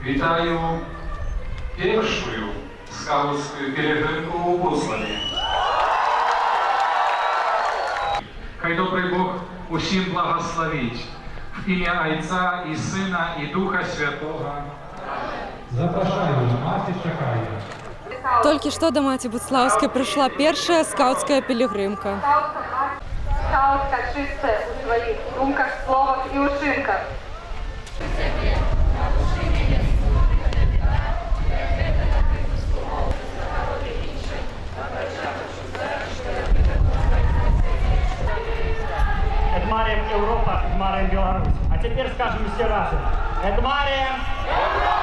Witają pierwszą skautską pielgrzymkę u Bosłanie. Хай добрий Бог усім благословить. В ім'я Отця і Сина, і Духа Святого. Запрошаю, мати чекає. Тільки що до Маті Буцлавської прийшла перша скаутська пілігримка. Скаутка чиста у своїх думках, словах і учинках. Эдмарием Европа, Эдмарием Беларусь. А теперь скажем все разом. Эдмарием Европа!